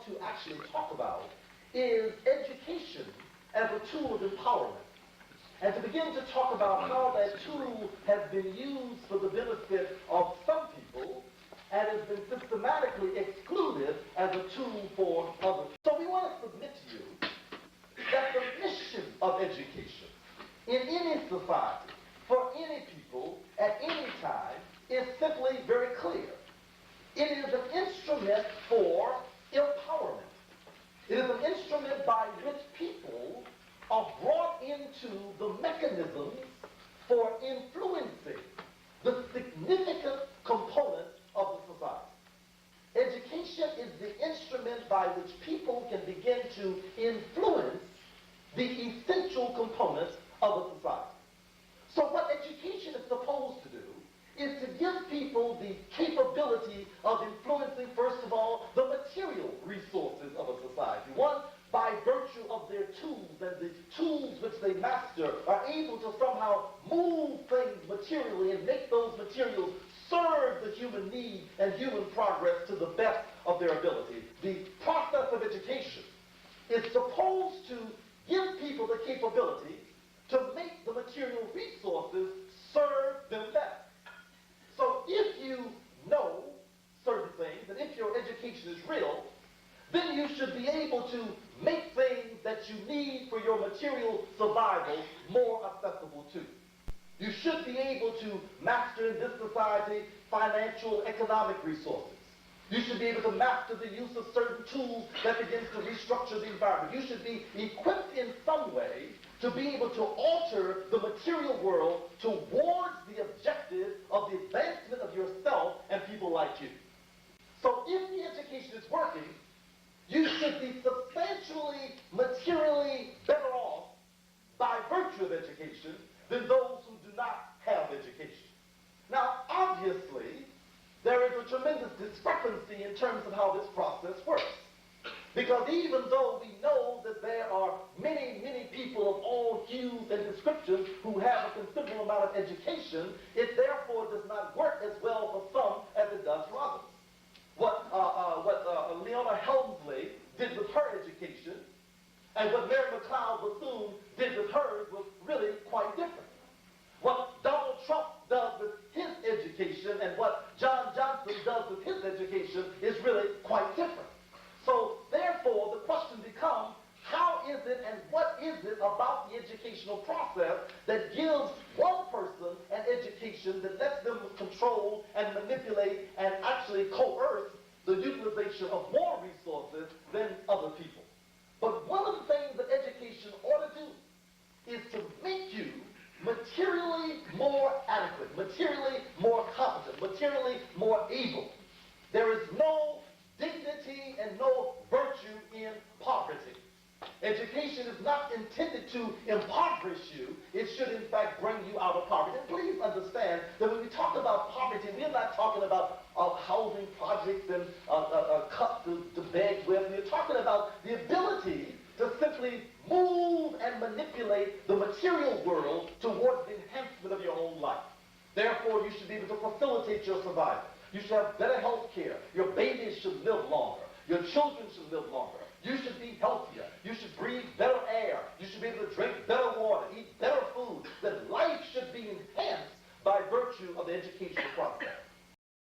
want to actually talk about is education as a tool of empowerment. And to begin to talk about how that tool has been used for the benefit of some people and has been systematically excluded as a tool for others. So we want to submit to you that the mission of education in any society, for any people, at any time, is simply very clear. It is an instrument for empowerment. It is an instrument by which people are brought into the mechanisms for influencing the significant components of the society. Education is the instrument by which people can begin to influence the essential components of a society. So what education is supposed to do is to give people the capability of influencing, first of all, the material resources of a society. One, by virtue of their tools, and the tools which they master are able to somehow move things materially and make those materials serve the human need and human progress to the best of their ability. The process of education is supposed to give people the capability to make the material resources serve them best. So if you know certain things, and if your education is real, then you should be able to make things that you need for your material survival more accessible to you. You should be able to master in this society financial, economic resources. You should be able to master the use of certain tools that begins to restructure the environment. You should be equipped in some way to be able to alter the material world towards the objective of the advancement of yourself and people like you. So if the education is working, you should be substantially, materially better off by virtue of education than those who do not have education. Now, obviously, there is a tremendous discrepancy in terms of how this process works. Because even though we know that there are many, many people of all hues and descriptions who have a considerable amount of education, it therefore does not work as well for some as it does for others. What Leona Helmsley did with her education and what Mary McLeod Bethune did with hers was really quite different. What Donald Trump does with his education and what John Johnson does with his education is really quite different. So therefore, the question becomes, how is it and what is it about the educational process that gives one person an education that lets them control and manipulate and actually coerce the utilization of more resources than other people? But one of the things that education ought to do is to make you materially more adequate, materially more competent, materially more able. There is no dignity and no virtue in poverty. Education is not intended to impoverish you. It should, in fact, bring you out of poverty. And please understand that when we talk about poverty, we're not talking about housing projects and cups to beg with. We're talking about the ability to simply move and manipulate the material world towards the enhancement of your own life. Therefore, you should be able to facilitate your survival. You should have better health care. Your babies should live longer. Your children should live longer. You should be healthier. You should breathe better air. You should be able to drink better water, eat better food. That life should be enhanced by virtue of the educational process.